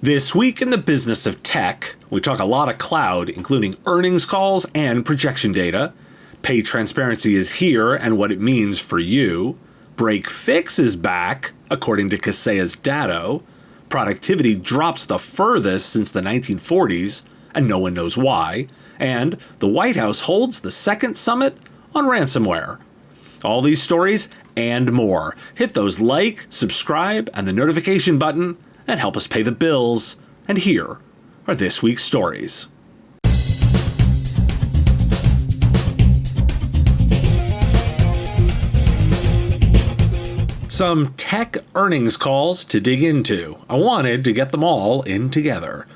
This week in the business of tech, we talk a lot of cloud, including earnings calls and projection data. Pay transparency is here and what it means for you. Break fix is back, according to Kaseya's Datto. Productivity drops the furthest since the 1940s, and no one knows why. And the White House holds the second summit on ransomware. All these stories and more. Hit those like, subscribe, and the notification button, and help us pay the bills. And here are this week's stories. Some tech earnings calls to dig into. I wanted to get them all in together.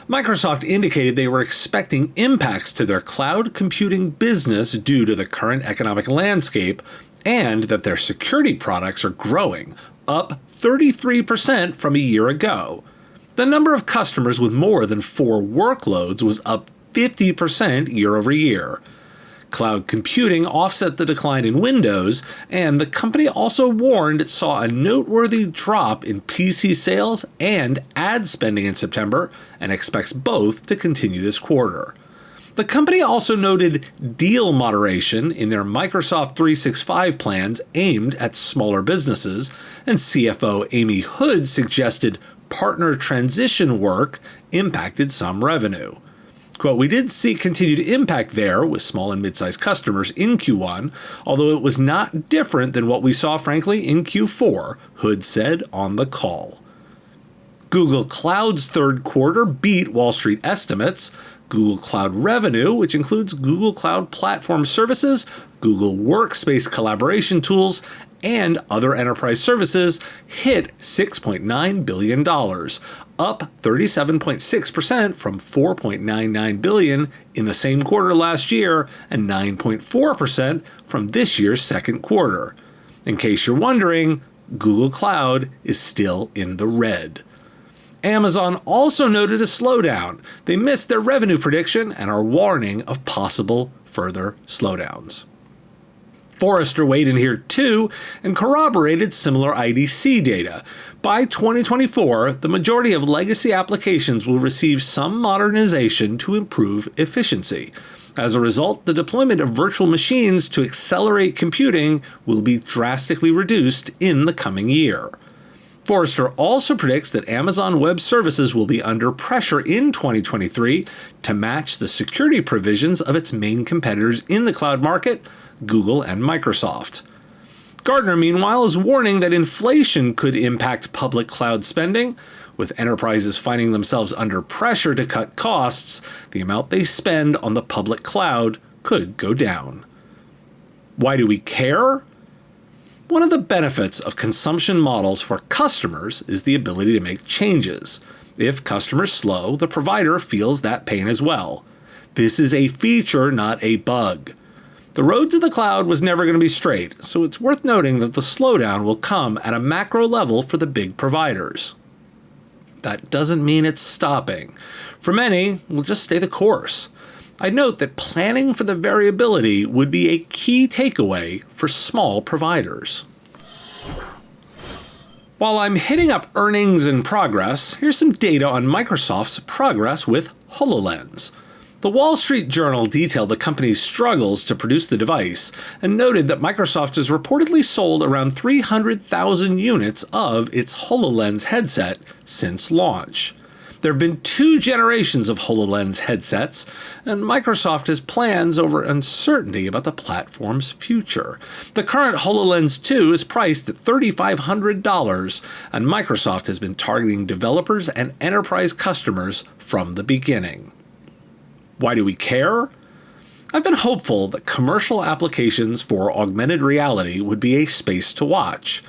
Microsoft indicated they were expecting impacts to their cloud computing business due to the current economic landscape, and that their security products are growing, up 33% from a year ago. The number of customers with more than 4 workloads was up 50% year over year. Cloud computing offset the decline in Windows, and the company also warned it saw a noteworthy drop in PC sales and ad spending in September, and expects both to continue this quarter. The company also noted deal moderation in their Microsoft 365 plans aimed at smaller businesses, and CFO Amy Hood suggested partner transition work impacted some revenue. Quote, "We did see continued impact there with small and mid-sized customers in Q1, although it was not different than what we saw, frankly, in Q4, Hood said on the call. Google Cloud's third quarter beat Wall Street estimates. Google Cloud revenue, which includes Google Cloud Platform Services, Google Workspace collaboration tools, and other enterprise services, hit $6.9 billion, up 37.6% from $4.99 billion in the same quarter last year and 9.4% from this year's second quarter. In case you're wondering, Google Cloud is still in the red. Amazon also noted a slowdown. They missed their revenue prediction and are warning of possible further slowdowns. Forrester weighed in here too and corroborated similar IDC data. By 2024, the majority of legacy applications will receive some modernization to improve efficiency. As a result, the deployment of virtual machines to accelerate computing will be drastically reduced in the coming year. Forrester also predicts that Amazon Web Services will be under pressure in 2023 to match the security provisions of its main competitors in the cloud market, Google and Microsoft. Gartner, meanwhile, is warning that inflation could impact public cloud spending. With enterprises finding themselves under pressure to cut costs, the amount they spend on the public cloud could go down. Why do we care? One of the benefits of consumption models for customers is the ability to make changes. If customers slow, the provider feels that pain as well. This is a feature, not a bug. The road to the cloud was never going to be straight, so it's worth noting that the slowdown will come at a macro level for the big providers. That doesn't mean it's stopping. For many, we'll just stay the course. I'd note that planning for the variability would be a key takeaway for small providers. While I'm hitting up earnings and progress, here's some data on Microsoft's progress with HoloLens. The Wall Street Journal detailed the company's struggles to produce the device and noted that Microsoft has reportedly sold around 300,000 units of its HoloLens headset since launch. There have been 2 generations of HoloLens headsets, and Microsoft has plans over uncertainty about the platform's future. The current HoloLens 2 is priced at $3,500, and Microsoft has been targeting developers and enterprise customers from the beginning. Why do we care? I've been hopeful that commercial applications for augmented reality would be a space to watch.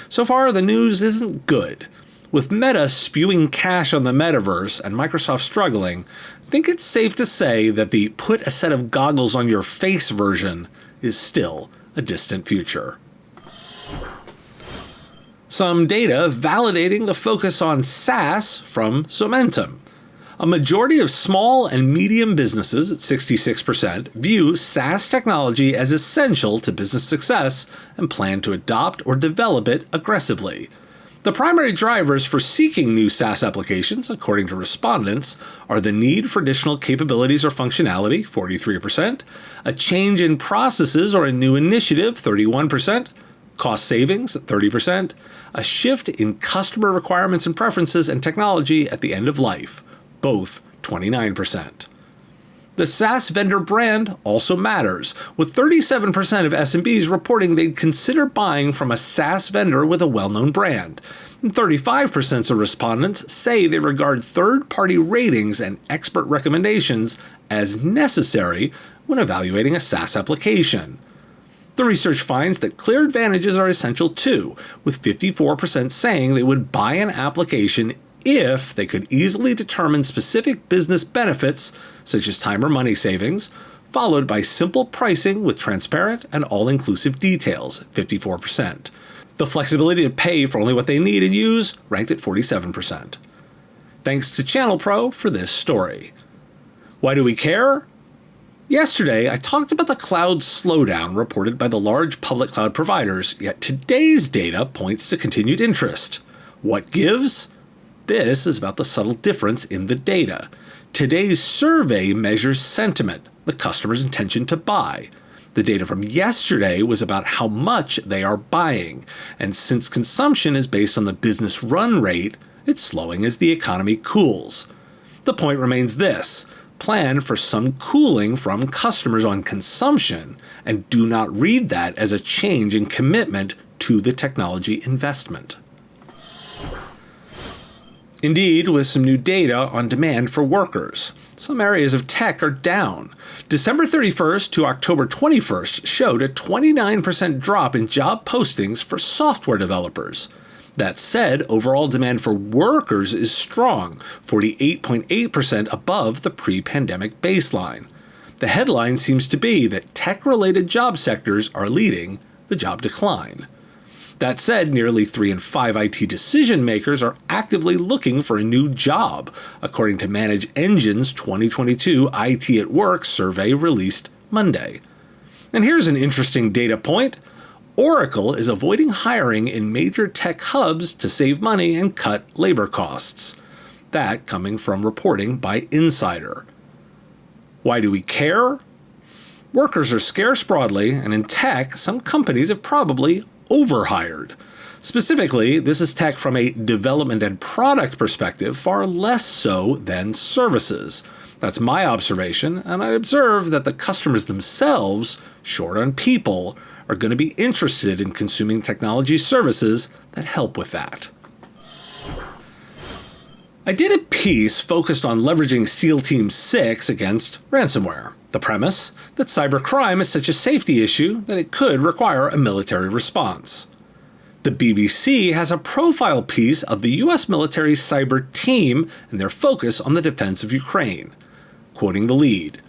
So far, the news isn't good. With Meta spewing cash on the metaverse and Microsoft struggling, I think it's safe to say that the put a set of goggles on your face version is still a distant future. Some data validating the focus on SaaS from Zomentum. A majority of small and medium businesses, at 66%, view SaaS technology as essential to business success and plan to adopt or develop it aggressively. The primary drivers for seeking new SaaS applications, according to respondents, are the need for additional capabilities or functionality, 43%, a change in processes or a new initiative, 31%, cost savings, 30%, a shift in customer requirements and preferences and technology at the end of life, both 29%. The SaaS vendor brand also matters, with 37% of SMBs reporting they'd consider buying from a SaaS vendor with a well-known brand. And 35% of respondents say they regard third-party ratings and expert recommendations as necessary when evaluating a SaaS application. The research finds that clear advantages are essential too, with 54% saying they would buy an application if they could easily determine specific business benefits, such as time or money savings, followed by simple pricing with transparent and all-inclusive details, 54%. The flexibility to pay for only what they need and use, ranked at 47%. Thanks to Channel Pro for this story. Why do we care? Yesterday, I talked about the cloud slowdown reported by the large public cloud providers, yet today's data points to continued interest. What gives? This is about the subtle difference in the data. Today's survey measures sentiment, the customer's intention to buy. The data from yesterday was about how much they are buying, and since consumption is based on the business run rate, it's slowing as the economy cools. The point remains this: plan for some cooling from customers on consumption, and do not read that as a change in commitment to the technology investment. Indeed, with some new data on demand for workers, some areas of tech are down. December 31st to October 21st showed a 29% drop in job postings for software developers. That said, overall demand for workers is strong, 48.8% above the pre-pandemic baseline. The headline seems to be that tech-related job sectors are leading the job decline. That said, nearly 3 in 5 IT decision makers are actively looking for a new job, according to Manage Engine's 2022 IT at Work survey released Monday. And here's an interesting data point. Oracle is avoiding hiring in major tech hubs to save money and cut labor costs. That coming from reporting by Insider. Why do we care? Workers are scarce broadly, and in tech, some companies have probably overhired. Specifically, this is tech from a development and product perspective, far less so than services. That's my observation, and I observe that the customers themselves, short on people, are going to be interested in consuming technology services that help with that. I did a piece focused on leveraging SEAL Team 6 against ransomware. The premise that cybercrime is such a safety issue that it could require a military response. The BBC has a profile piece of the US military's cyber team and their focus on the defense of Ukraine. Quoting the lead,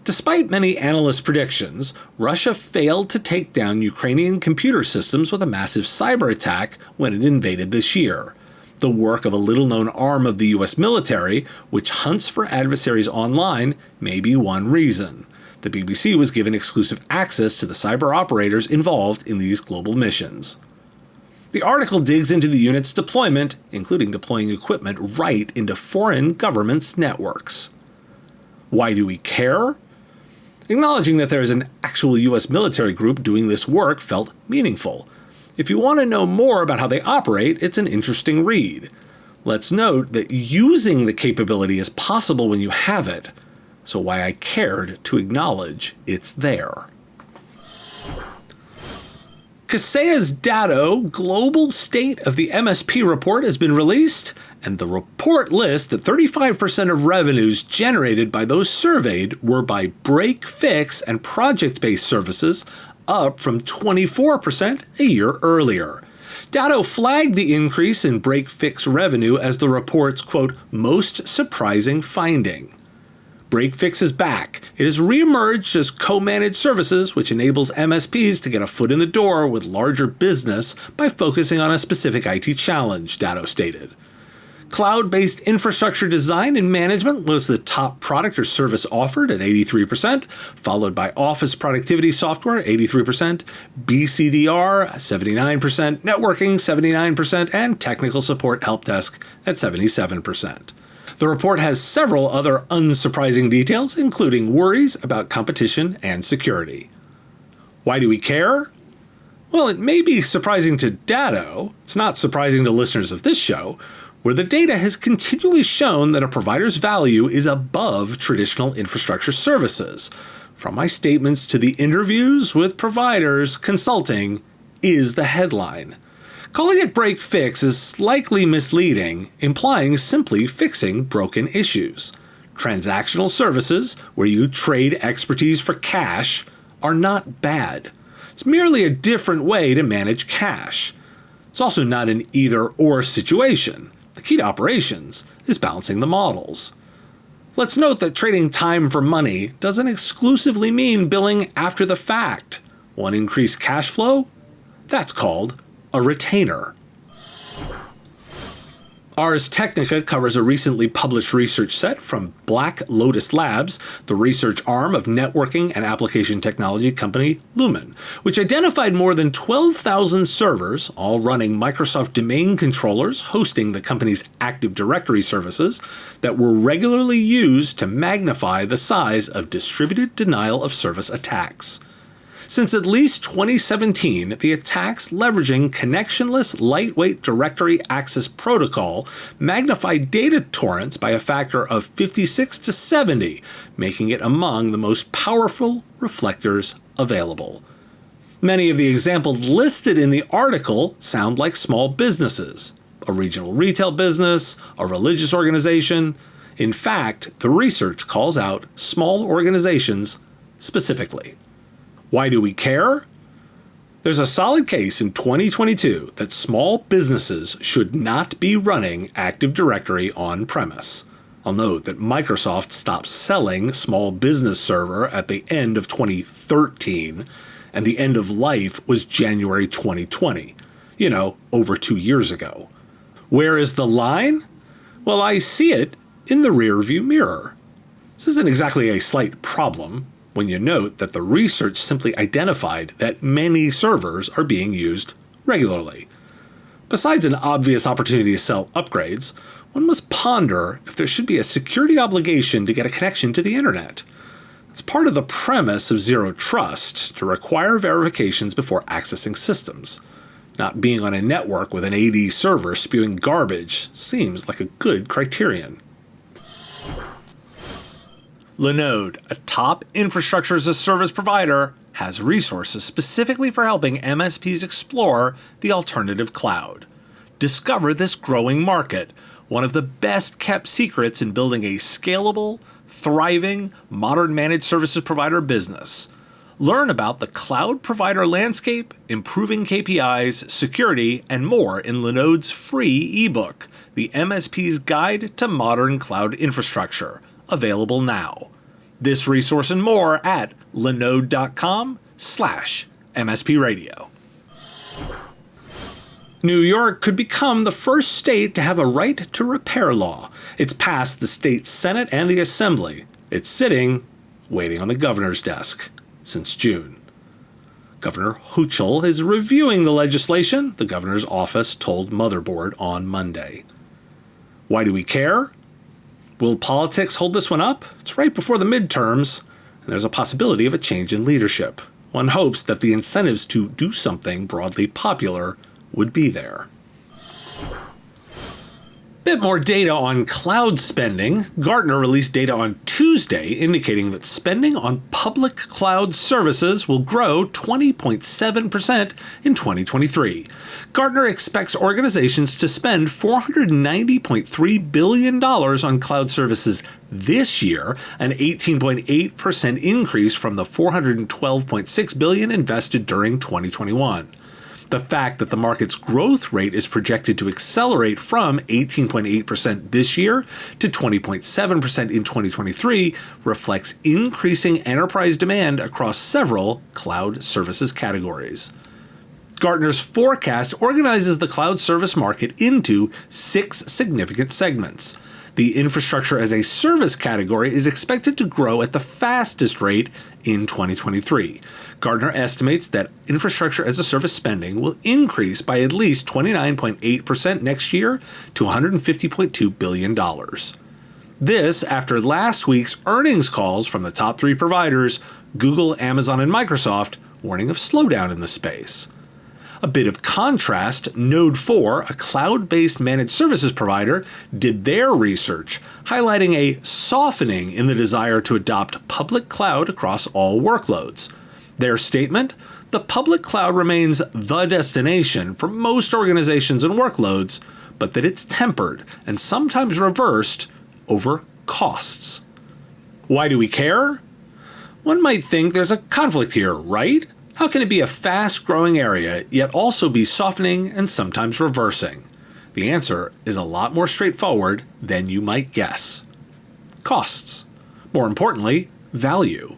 "Despite many analyst predictions, Russia failed to take down Ukrainian computer systems with a massive cyber attack when it invaded this year. The work of a little-known arm of the US military, which hunts for adversaries online, may be one reason. The BBC was given exclusive access to the cyber operators involved in these global missions." The article digs into the unit's deployment, including deploying equipment right into foreign governments' networks. Why do we care? Acknowledging that there is an actual US military group doing this work felt meaningful. If you want to know more about how they operate, it's an interesting read. Let's note that using the capability is possible when you have it, so why I cared to acknowledge it's there. Kaseya's Datto Global State of the MSP report has been released, and the report lists that 35% of revenues generated by those surveyed were by break-fix and project-based services, up from 24% a year earlier. Datto flagged the increase in break-fix revenue as the report's, quote, most surprising finding. Break-fix is back. It has reemerged as co-managed services, which enables MSPs to get a foot in the door with larger business by focusing on a specific IT challenge, Datto stated. Cloud-based infrastructure design and management was the top product or service offered at 83%, followed by office productivity software, 83%, BCDR, 79%, networking, 79%, and technical support help desk at 77%. The report has several other unsurprising details, including worries about competition and security. Why do we care? Well, it may be surprising to Datto. It's not surprising to listeners of this show, where the data has continually shown that a provider's value is above traditional infrastructure services. From my statements to the interviews with providers, consulting is the headline. Calling it break fix is likely misleading, implying simply fixing broken issues. Transactional services, where you trade expertise for cash, are not bad. It's merely a different way to manage cash. It's also not an either-or situation. The key to operations is balancing the models. Let's note that trading time for money doesn't exclusively mean billing after the fact. Want increased cash flow? That's called a retainer. Ars Technica covers a recently published research set from Black Lotus Labs, the research arm of networking and application technology company Lumen, which identified more than 12,000 servers, all running Microsoft domain controllers hosting the company's Active Directory services, that were regularly used to magnify the size of distributed denial of service attacks. Since at least 2017, the attacks leveraging connectionless lightweight directory access protocol magnified data torrents by a factor of 56 to 70, making it among the most powerful reflectors available. Many of the examples listed in the article sound like small businesses, a regional retail business, a religious organization. In fact, the research calls out small organizations specifically. Why do we care? There's a solid case in 2022 that small businesses should not be running Active Directory on-premise. I'll note that Microsoft stopped selling Small Business Server at the end of 2013, and the end of life was January 2020. Over 2 years ago. Where is the line? Well, I see it in the rearview mirror. This isn't exactly a slight problem when you note that the research simply identified that many servers are being used regularly. Besides an obvious opportunity to sell upgrades, one must ponder if there should be a security obligation to get a connection to the internet. It's part of the premise of Zero Trust to require verifications before accessing systems. Not being on a network with an AD server spewing garbage seems like a good criterion. Linode, a top infrastructure as a service provider, has resources specifically for helping MSPs explore the alternative cloud. Discover this growing market, one of the best kept secrets in building a scalable, thriving, modern managed services provider business. Learn about the cloud provider landscape, improving KPIs, security, and more in Linode's free ebook, The MSP's Guide to Modern Cloud Infrastructure, available now. This resource and more at linode.com/MSP Radio. New York could become the first state to have a right to repair law. It's passed the state Senate and the Assembly. It's sitting, waiting on the governor's desk, since June. Governor Hochul is reviewing the legislation, the governor's office told Motherboard on Monday. Why do we care? Will politics hold this one up? It's right before the midterms, and there's a possibility of a change in leadership. One hopes that the incentives to do something broadly popular would be there. Bit more data on cloud spending. Gartner released data on Tuesday indicating that spending on public cloud services will grow 20.7% in 2023. Gartner expects organizations to spend $490.3 billion on cloud services this year, an 18.8% increase from the $412.6 billion invested during 2021. The fact that the market's growth rate is projected to accelerate from 18.8% this year to 20.7% in 2023 reflects increasing enterprise demand across several cloud services categories. Gartner's forecast organizes the cloud service market into 6 significant segments. The infrastructure as a service category is expected to grow at the fastest rate in 2023. Gartner estimates that infrastructure as a service spending will increase by at least 29.8% next year to $150.2 billion. This after last week's earnings calls from the top 3 providers, Google, Amazon, and Microsoft, warning of slowdown in the space. A bit of contrast, Node4, a cloud-based managed services provider, did their research, highlighting a softening in the desire to adopt public cloud across all workloads. Their statement, the public cloud remains the destination for most organizations and workloads, but that it's tempered and sometimes reversed over costs. Why do we care? One might think there's a conflict here, right? How can it be a fast-growing area, yet also be softening and sometimes reversing? The answer is a lot more straightforward than you might guess. Costs. More importantly, value.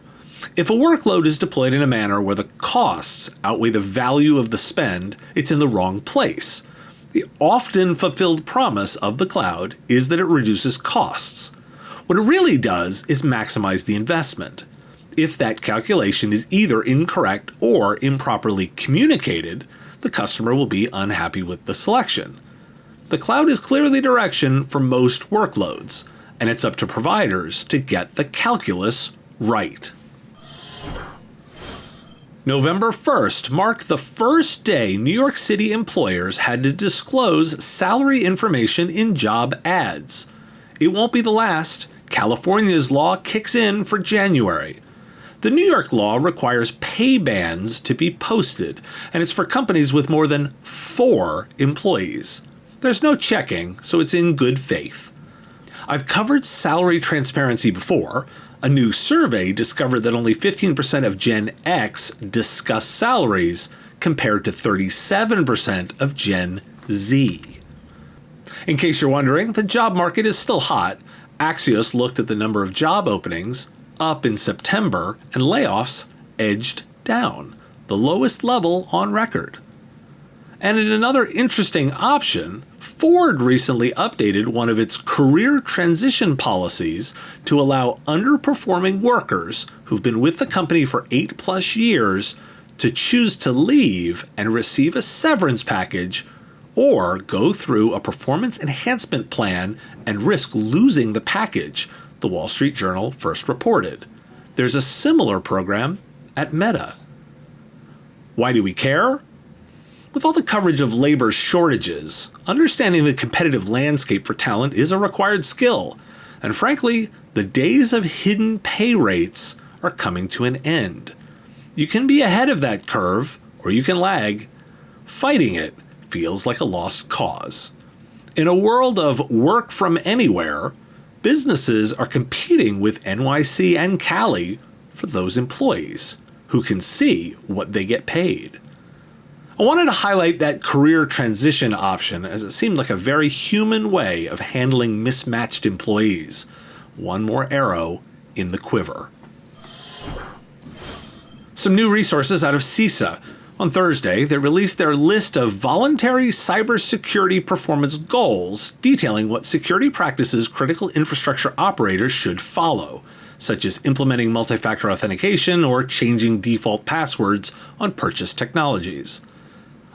If a workload is deployed in a manner where the costs outweigh the value of the spend, it's in the wrong place. The often fulfilled promise of the cloud is that it reduces costs. What it really does is maximize the investment. If that calculation is either incorrect or improperly communicated, the customer will be unhappy with the selection. The cloud is clearly direction for most workloads, and it's up to providers to get the calculus right. November 1st marked the first day New York City employers had to disclose salary information in job ads. It won't be the last. California's law kicks in for January. The New York law requires pay bands to be posted, and it's for companies with more than 4 employees. There's no checking, so it's in good faith. I've covered salary transparency before. A new survey discovered that only 15% of Gen X discuss salaries, compared to 37% of Gen Z. In case you're wondering, the job market is still hot. Axios looked at the number of job openings, up in September, and layoffs edged down, the lowest level on record. And in another interesting option, Ford recently updated one of its career transition policies to allow underperforming workers who've been with the company for 8+ years to choose to leave and receive a severance package, or go through a performance enhancement plan and risk losing the package, the Wall Street Journal first reported. There's a similar program at Meta. Why do we care? With all the coverage of labor shortages, understanding the competitive landscape for talent is a required skill. And frankly, the days of hidden pay rates are coming to an end. You can be ahead of that curve, or you can lag. Fighting it feels like a lost cause. In a world of work from anywhere, businesses are competing with NYC and Cali for those employees who can see what they get paid. I wanted to highlight that career transition option as it seemed like a very human way of handling mismatched employees. One more arrow in the quiver. Some new resources out of CISA. On Thursday, they released their list of voluntary cybersecurity performance goals, detailing what security practices critical infrastructure operators should follow, such as implementing multi-factor authentication or changing default passwords on purchased technologies.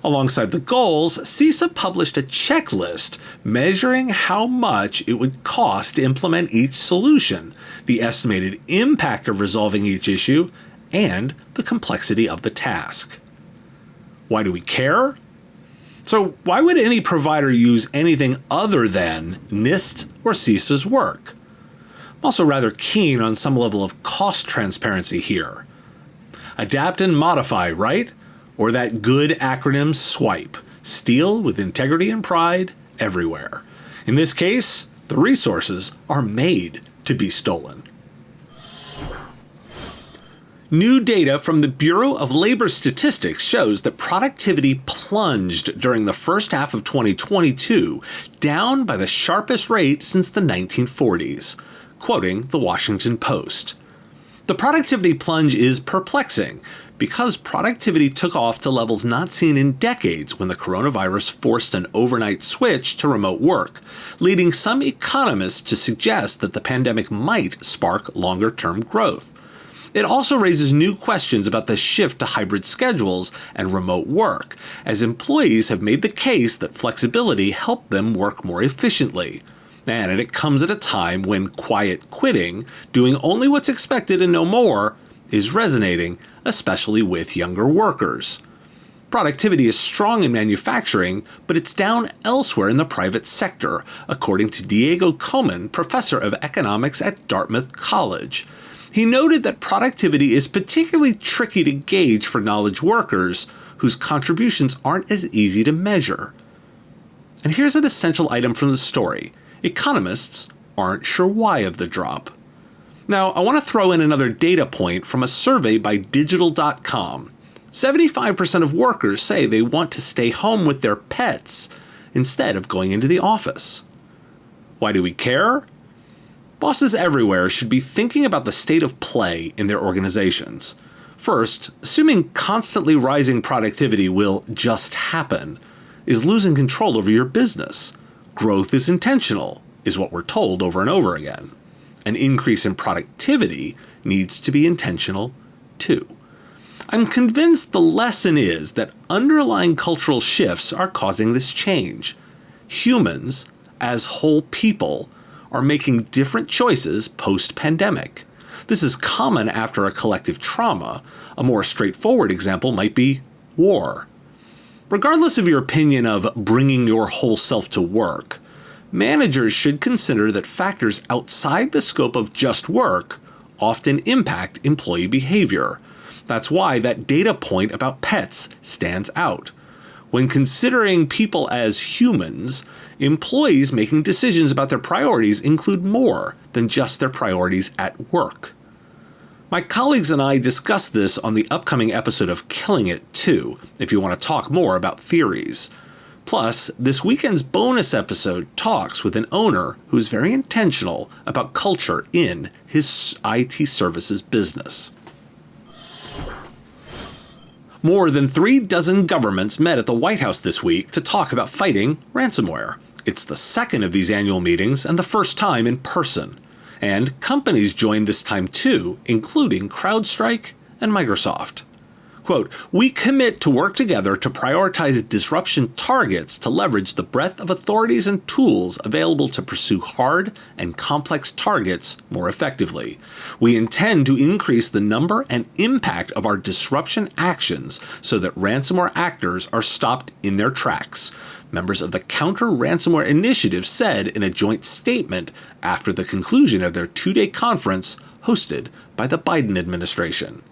Alongside the goals, CISA published a checklist measuring how much it would cost to implement each solution, the estimated impact of resolving each issue, and the complexity of the task. Why do we care? So why would any provider use anything other than NIST or CISA's work? I'm also rather keen on some level of cost transparency here. Adapt and modify, right? Or that good acronym SWIPE, steal with integrity and pride everywhere. In this case, the resources are made to be stolen. New data from the Bureau of Labor Statistics shows that productivity plunged during the first half of 2022, down by the sharpest rate since the 1940s, quoting the Washington Post. The productivity plunge is perplexing. because productivity took off to levels not seen in decades when the coronavirus forced an overnight switch to remote work, leading some economists to suggest that the pandemic might spark longer-term growth. It also raises new questions about the shift to hybrid schedules and remote work, as employees have made the case that flexibility helped them work more efficiently. And it comes at a time when quiet quitting, doing only what's expected and no more, is resonating, especially with younger workers. Productivity is strong in manufacturing, but it's down elsewhere in the private sector, according to Diego Coman, professor of economics at Dartmouth College. He noted that productivity is particularly tricky to gauge for knowledge workers, whose contributions aren't as easy to measure. And here's an essential item from the story. Economists aren't sure why of the drop. Now, I want to throw in another data point from a survey by Digital.com. 75% of workers say they want to stay home with their pets instead of going into the office. Why do we care? Bosses everywhere should be thinking about the state of play in their organizations. First, assuming constantly rising productivity will just happen is losing control over your business. Growth is intentional, is what we're told over and over again. An increase in productivity needs to be intentional, too. I'm convinced the lesson is that underlying cultural shifts are causing this change. Humans, as whole people, are making different choices post-pandemic. This is common after a collective trauma. A more straightforward example might be war. Regardless of your opinion of bringing your whole self to work, managers should consider that factors outside the scope of just work often impact employee behavior. That's why that data point about pets stands out. When considering people as humans, employees making decisions about their priorities include more than just their priorities at work. My colleagues and I discussed this on the upcoming episode of Killing It, too, if you want to talk more about theories. Plus, this weekend's bonus episode talks with an owner who's very intentional about culture in his IT services business. More than 36 governments met at the White House this week to talk about fighting ransomware. It's the second of these annual meetings and the first time in person. And companies joined this time too, including CrowdStrike and Microsoft. Quote, "We commit to work together to prioritize disruption targets to leverage the breadth of authorities and tools available to pursue hard and complex targets more effectively. We intend to increase the number and impact of our disruption actions so that ransomware actors are stopped in their tracks," members of the Counter-Ransomware Initiative said in a joint statement after the conclusion of their two-day conference hosted by the Biden administration.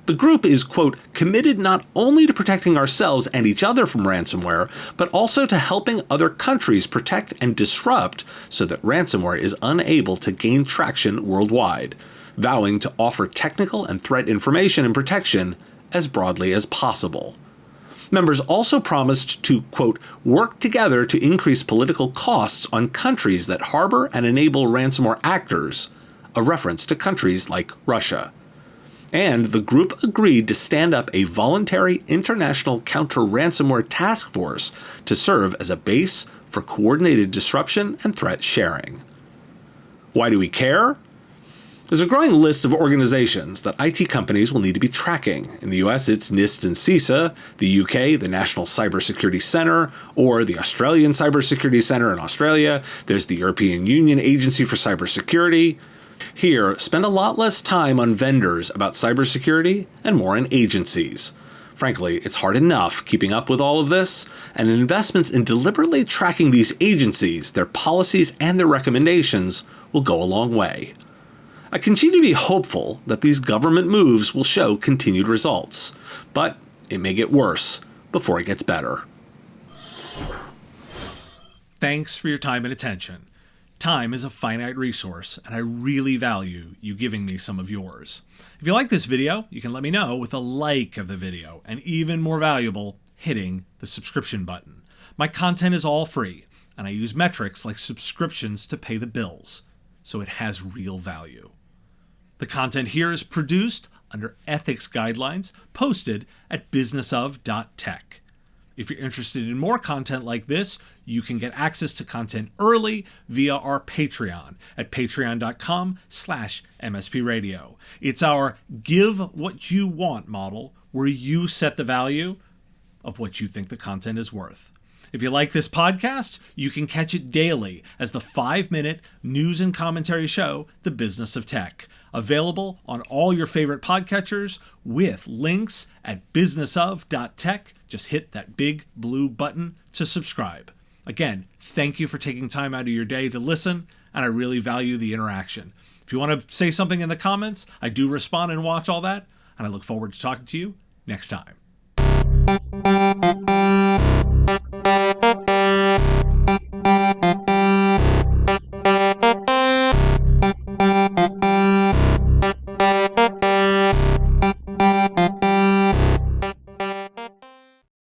The group is, quote, "committed not only to protecting ourselves and each other from ransomware, but also to helping other countries protect and disrupt so that ransomware is unable to gain traction worldwide, vowing to offer technical and threat information and protection as broadly as possible." Members also promised to, quote, "work together to increase political costs on countries that harbor and enable ransomware actors," a reference to countries like Russia. And the group agreed to stand up a voluntary international counter-ransomware task force to serve as a base for coordinated disruption and threat sharing. Why do we care? There's a growing list of organizations that IT companies will need to be tracking. In the US, it's NIST and CISA, the UK, the National Cybersecurity Center, or the Australian Cybersecurity Center in Australia. There's the European Union Agency for Cybersecurity. Here, spend a lot less time on vendors about cybersecurity and more on agencies. Frankly, it's hard enough keeping up with all of this, and investments in deliberately tracking these agencies, their policies, and their recommendations will go a long way. I continue to be hopeful that these government moves will show continued results, but it may get worse before it gets better. Thanks for your time and attention. Time is a finite resource, and I really value you giving me some of yours. If you like this video, you can let me know with a like of the video, and even more valuable, hitting the subscription button. My content is all free, and I use metrics like subscriptions to pay the bills, so it has real value. The content here is produced under ethics guidelines posted at businessof.tech. If you're interested in more content like this, you can get access to content early via our Patreon at patreon.com/MSPradio. It's our give what you want model where you set the value of what you think the content is worth. If you like this podcast, you can catch it daily as the 5-minute news and commentary show, The Business of Tech, available on all your favorite podcatchers with links at businessof.tech. Just hit that big blue button to subscribe. Again, thank you for taking time out of your day to listen, and I really value the interaction. If you want to say something in the comments, I do respond and watch all that, and I look forward to talking to you next time.